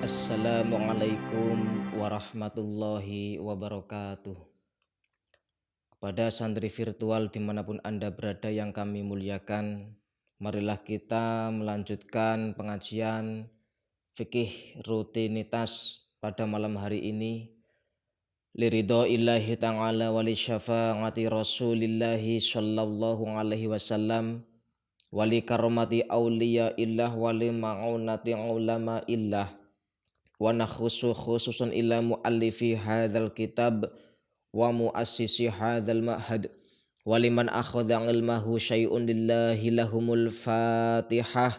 Assalamualaikum warahmatullahi wabarakatuh. Kepada santri virtual dimanapun Anda berada yang kami muliakan, marilah kita melanjutkan pengajian fikih rutinitas pada malam hari ini. Liridho illahi ta'ala wali syafa'ati rasulillahi sallallahu alaihi wasallam wali karomati awliya illah wali ma'unati ulama illah wa nakhusu khususan ila muallifi hadzal kitab wa muassisi hadzal ma'had wa liman akhadha ilmahu syai'un lillahi lahumul fatihah.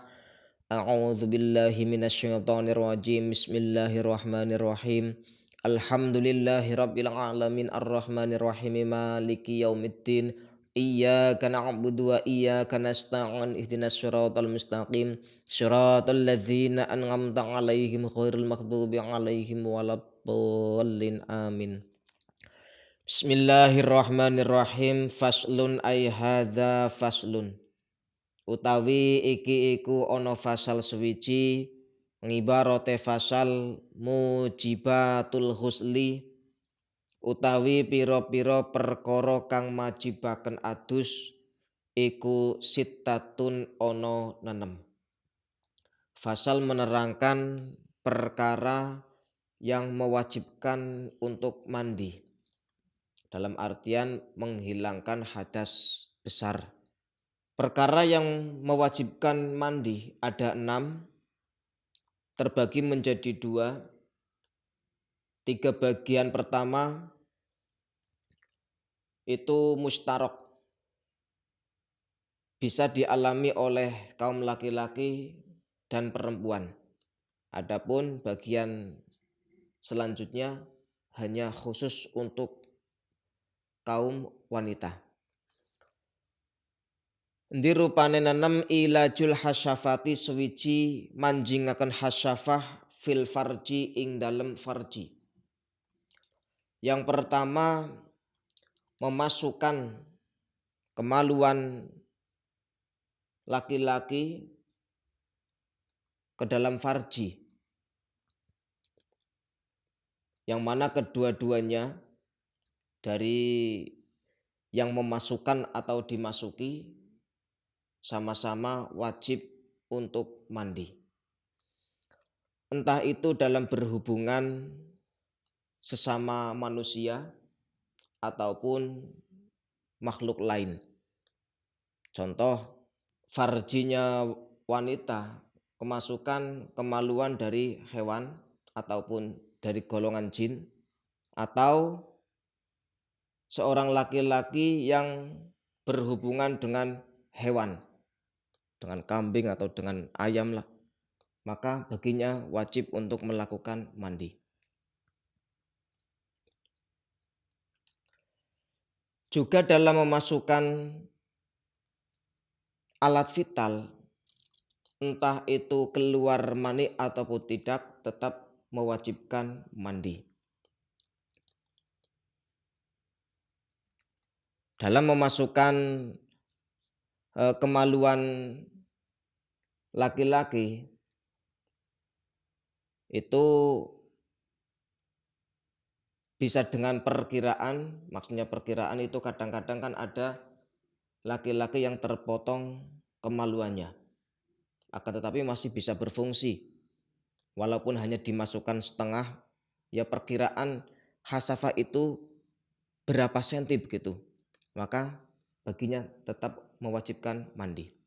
A'udzu billahi minasyaitonir rajim. Bismillahirrahmanirrahim. Alhamdulillahi rabbil alamin arrahmanir rahim maliki yaumiddin. Iyyaka na'budu wa iyyaka nasta'in ihdinas siratal mustaqim siratal ladzina an'amta 'alaihim ghairil maghdubi 'alaihim waladdallin amin. Bismillahirrahmanirrahim. Faslun ay hadza faslun. Utawi iki iku ana fasal suwiji ngibarate fasal mujibatul husli utawi pira-pira perkara kang majibaken adus iku sittatun ana 6. Fasal menerangkan perkara yang mewajibkan untuk mandi dalam artian menghilangkan hadas besar. Perkara yang mewajibkan mandi ada 6, terbagi menjadi 2. 3 bagian pertama itu mustarok, bisa dialami oleh kaum laki-laki dan perempuan. Adapun bagian selanjutnya hanya khusus untuk kaum wanita. Endi rupane 6 ilajul hasyafati suwiji manjingaken hasyafah fil farji ing dalem farji. Yang pertama, memasukkan kemaluan laki-laki ke dalam farji, yang mana kedua-duanya dari yang memasukkan atau dimasuki sama-sama wajib untuk mandi. Entah itu dalam berhubungan sesama manusia ataupun makhluk lain. Contoh, farjinya wanita kemasukan kemaluan dari hewan ataupun dari golongan jin, atau seorang laki-laki yang berhubungan dengan hewan, dengan kambing atau dengan ayam lah, maka baginya wajib untuk melakukan mandi. Juga dalam memasukkan alat vital, entah itu keluar mani ataupun tidak, tetap mewajibkan mandi. Dalam memasukkan kemaluan laki-laki itu bisa dengan perkiraan, maksudnya perkiraan itu kadang-kadang kan ada laki-laki yang terpotong kemaluannya, akan tetapi masih bisa berfungsi walaupun hanya dimasukkan setengah, ya perkiraan hasafah itu berapa senti begitu, maka baginya tetap mewajibkan mandi.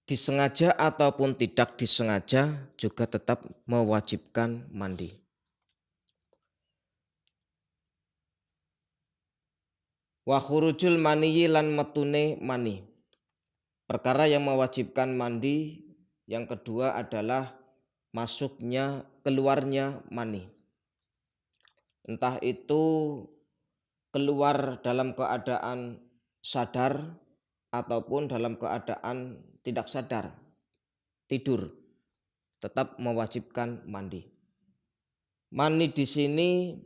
Disengaja ataupun tidak disengaja juga tetap mewajibkan mandi. Wa khurujul maniyi lan metune mani. Perkara yang mewajibkan mandi yang kedua adalah masuknya keluarnya mani. Entah itu keluar dalam keadaan sadar ataupun dalam keadaan tidak sadar, tidur, tetap mewajibkan mandi. Mani di sini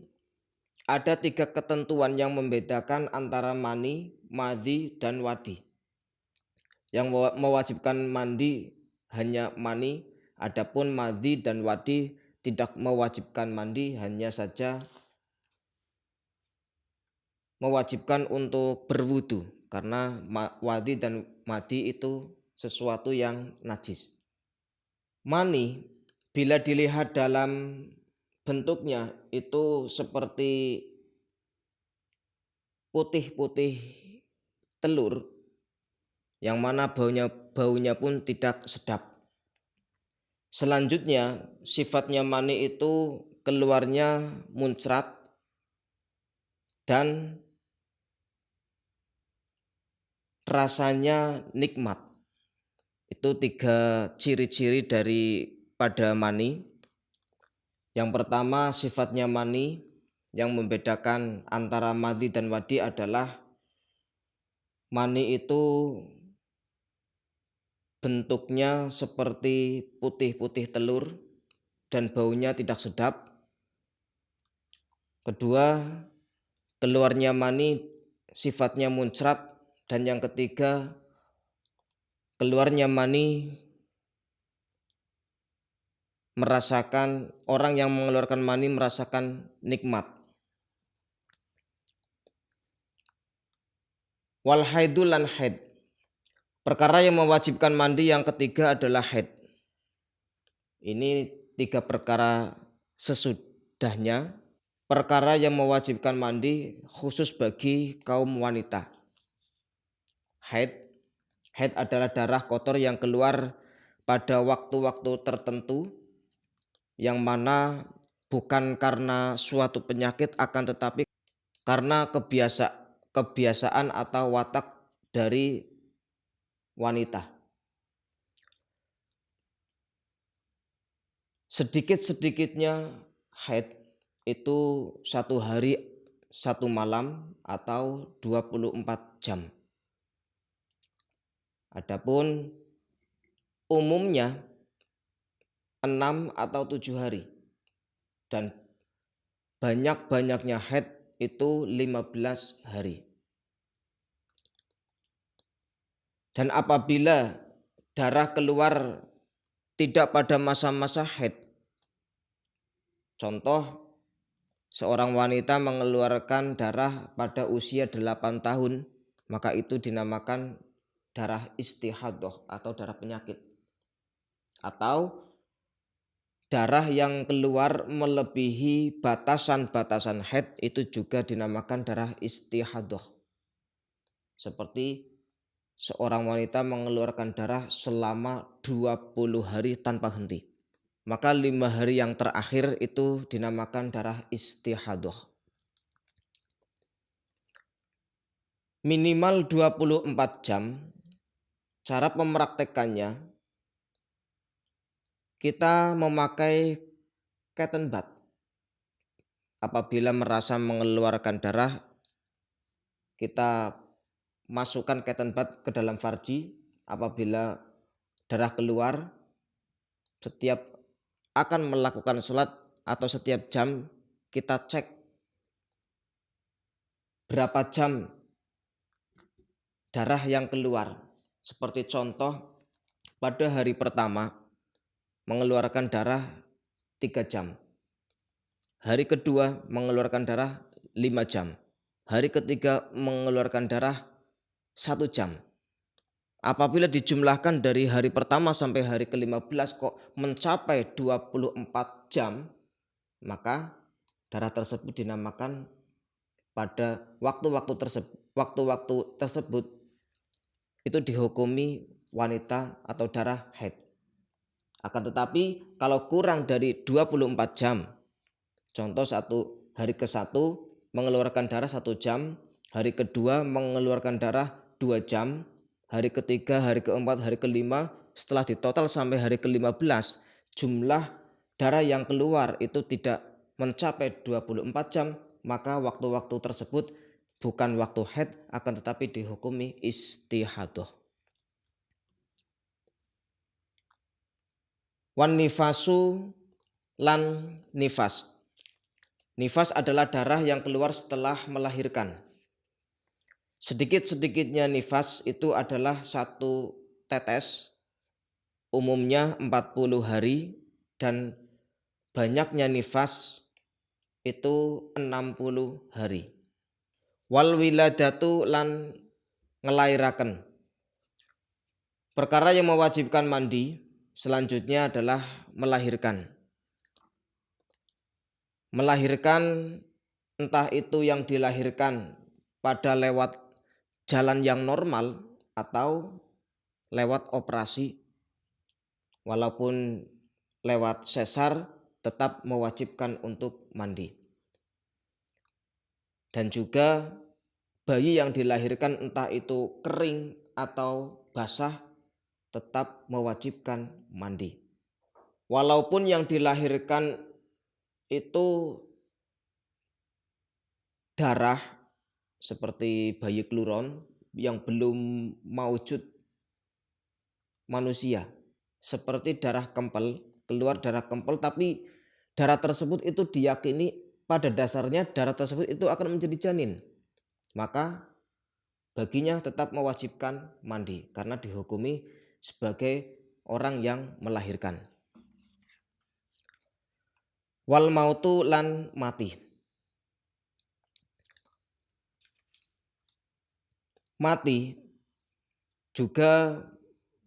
ada 3 ketentuan yang membedakan antara mani, madhi, dan wadi. Yang mewajibkan mandi hanya mani, adapun madhi dan wadi tidak mewajibkan mandi, hanya saja mewajibkan untuk berwudu karena wadi dan madi itu sesuatu yang najis. Mani bila dilihat dalam bentuknya itu seperti putih-putih telur yang mana baunya pun tidak sedap. Selanjutnya sifatnya mani itu keluarnya muncrat dan rasanya nikmat. Itu 3 ciri-ciri daripada mani. Yang pertama, sifatnya mani. Yang membedakan antara madhi dan wadi adalah mani itu bentuknya seperti putih-putih telur dan baunya tidak sedap. Kedua, keluarnya mani sifatnya muncrat. Dan yang ketiga, keluarnya mani orang yang mengeluarkan mani merasakan nikmat. Wal haidu lan haid. Perkara yang mewajibkan mandi yang ketiga adalah haid. Ini 3 perkara sesudahnya. Perkara yang mewajibkan mandi khusus bagi kaum wanita. Haid adalah darah kotor yang keluar pada waktu-waktu tertentu, yang mana bukan karena suatu penyakit akan tetapi karena kebiasaan atau watak dari wanita. Sedikit-sedikitnya haid itu 1 hari 1 malam atau 24 jam. Adapun umumnya 6 atau 7 hari. Dan banyak-banyaknya haid itu 15 hari. Dan apabila darah keluar tidak pada masa-masa haid, contoh seorang wanita mengeluarkan darah pada usia 8 tahun, maka itu dinamakan darah istihadah atau darah penyakit. Atau darah yang keluar melebihi batasan-batasan haid itu juga dinamakan darah istihadah. Seperti seorang wanita mengeluarkan darah selama 20 hari tanpa henti. Maka 5 hari yang terakhir itu dinamakan darah istihadah. Minimal 24 jam. Cara mempraktekannya, kita memakai cotton bud. Apabila merasa mengeluarkan darah, kita masukkan cotton bud ke dalam farji. Apabila darah keluar, setiap akan melakukan sholat atau setiap jam kita cek berapa jam darah yang keluar. Seperti contoh, pada hari pertama mengeluarkan darah 3 jam. Hari kedua mengeluarkan darah 5 jam. Hari ketiga mengeluarkan darah 1 jam. Apabila dijumlahkan dari hari pertama sampai hari ke-15 kok mencapai 24 jam, maka darah tersebut dinamakan pada waktu-waktu tersebut itu dihukumi wanita atau darah haid. Akan tetapi kalau kurang dari 24 jam, contoh hari ke-1 mengeluarkan darah 1 jam, hari kedua mengeluarkan darah 2 jam, hari ketiga, hari keempat, hari kelima, setelah ditotal sampai hari ke-15, jumlah darah yang keluar itu tidak mencapai 24 jam, maka waktu-waktu tersebut bukan waktu haid akan tetapi dihukumi istihadah. Wan nifasu lan nifas. Nifas adalah darah yang keluar setelah melahirkan. Sedikit-sedikitnya nifas itu adalah 1 tetes, umumnya 40 hari, dan banyaknya nifas itu 60 hari. Wal wiladatu lan ngelairaken. Perkara yang mewajibkan mandi selanjutnya adalah melahirkan. Melahirkan entah itu yang dilahirkan pada lewat jalan yang normal atau lewat operasi, walaupun lewat sesar tetap mewajibkan untuk mandi. Dan juga bayi yang dilahirkan entah itu kering atau basah tetap mewajibkan mandi. Walaupun yang dilahirkan itu darah seperti bayi kluron yang belum maujud manusia, seperti darah kempel, keluar darah kempel, tapi darah tersebut itu diyakini pada dasarnya darah tersebut itu akan menjadi janin, maka baginya tetap mewajibkan mandi karena dihukumi sebagai orang yang melahirkan. Wal mautu lan mati. Mati juga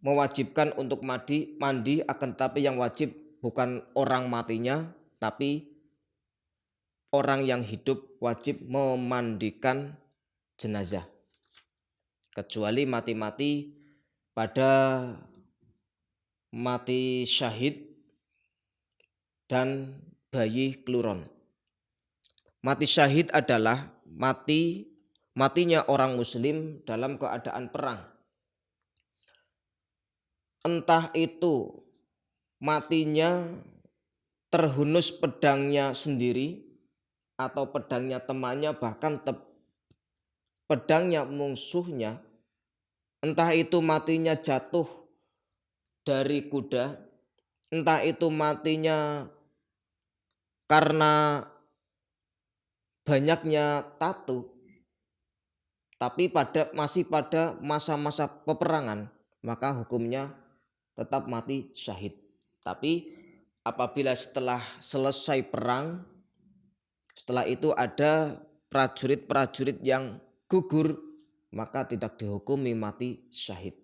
mewajibkan untuk mandi, akan tetapi yang wajib bukan orang matinya, tapi orang yang hidup wajib memandikan jenazah. Kecuali mati-mati pada mati syahid dan bayi kluron. Mati syahid adalah matinya orang muslim dalam keadaan perang. Entah itu matinya terhunus pedangnya sendiri atau pedangnya temannya, bahkan pedangnya musuhnya, entah itu matinya jatuh dari kuda, entah itu matinya karena banyaknya tato, tapi masih pada masa-masa peperangan, maka hukumnya tetap mati syahid. Tapi apabila setelah selesai perang, setelah itu ada prajurit-prajurit yang gugur, maka tidak dihukumi mati syahid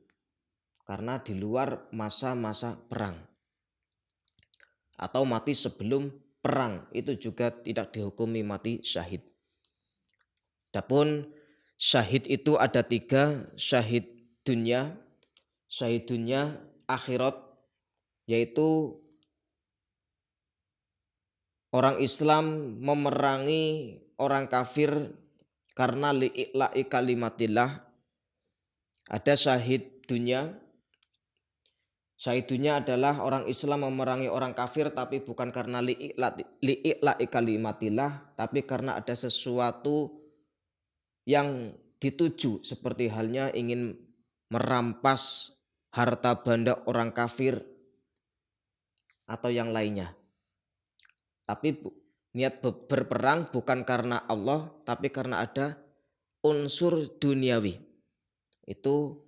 karena di luar masa-masa perang. Atau mati sebelum perang, itu juga tidak dihukumi mati syahid. Adapun syahid itu ada 3, syahid dunia, akhirat, yaitu orang Islam memerangi orang kafir karena li'i'la'i kalimatillah. Ada syahid dunia. Syahid dunia adalah orang Islam memerangi orang kafir tapi bukan karena li'i'la'i kalimatillah, tapi karena ada sesuatu yang dituju, seperti halnya ingin merampas harta benda orang kafir atau yang lainnya. Tapi niat berperang bukan karena Allah, tapi karena ada unsur duniawi. Itu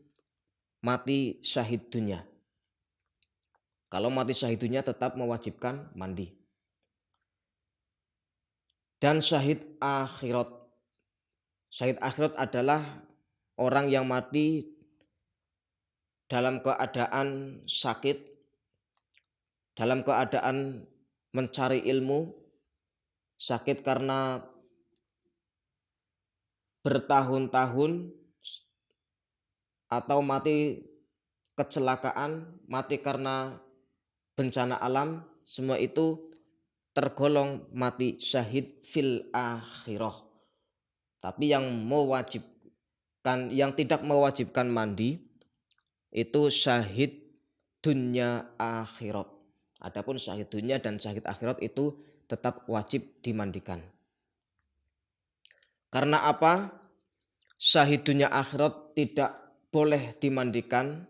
mati syahid dunia. Kalau mati syahid dunia tetap mewajibkan mandi. Dan syahid akhirat. Syahid akhirat adalah orang yang mati dalam keadaan sakit, dalam keadaan mencari ilmu, sakit karena bertahun-tahun, atau mati kecelakaan, mati karena bencana alam, semua itu tergolong mati syahid fil akhirah. Tapi yang tidak mewajibkan mandi itu syahid dunia akhirat. Adapun syahid dunia dan syahid akhirat itu tetap wajib dimandikan. Karena apa? Syahid dunia akhirat tidak boleh dimandikan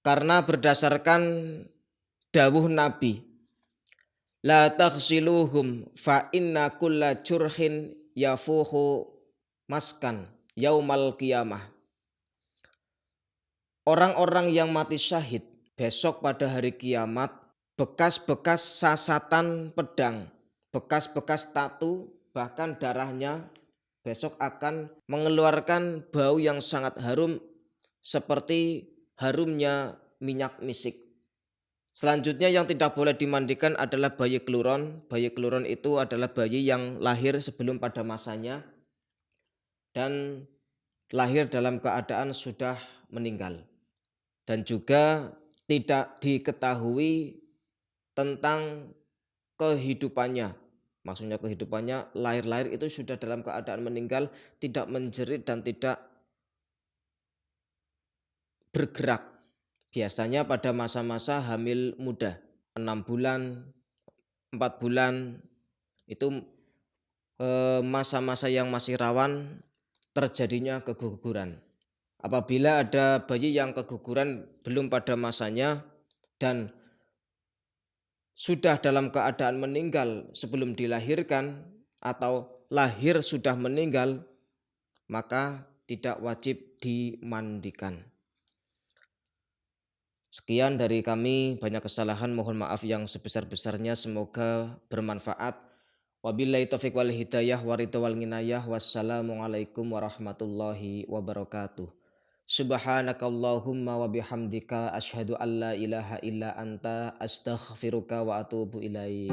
karena berdasarkan dawuh Nabi, la taghsiluhum fa inna kulla jurhin yafuhu maskan yaumal qiyamah. Orang-orang yang mati syahid besok pada hari kiamat, bekas-bekas sasatan pedang, bekas-bekas tatu, bahkan darahnya besok akan mengeluarkan bau yang sangat harum seperti harumnya minyak misik. Selanjutnya yang tidak boleh dimandikan adalah bayi keluron. Bayi keluron itu adalah bayi yang lahir sebelum pada masanya dan lahir dalam keadaan sudah meninggal. Dan juga tidak diketahui tentang kehidupannya. Maksudnya kehidupannya lahir-lahir itu sudah dalam keadaan meninggal, tidak menjerit dan tidak bergerak. Biasanya pada masa-masa hamil muda, 6 bulan, 4 bulan, itu masa-masa yang masih rawan terjadinya keguguran. Apabila ada bayi yang keguguran belum pada masanya dan sudah dalam keadaan meninggal sebelum dilahirkan atau lahir sudah meninggal, maka tidak wajib dimandikan. Sekian dari kami, banyak kesalahan, mohon maaf yang sebesar-besarnya, semoga bermanfaat. Wabillahi taufiq wal hidayah waridho wal nginayah. Wassalamualaikum warahmatullahi wabarakatuh. Subhanakallahumma wa bihamdika asyhadu an la ilaha illa anta astaghfiruka wa atubu ilaik.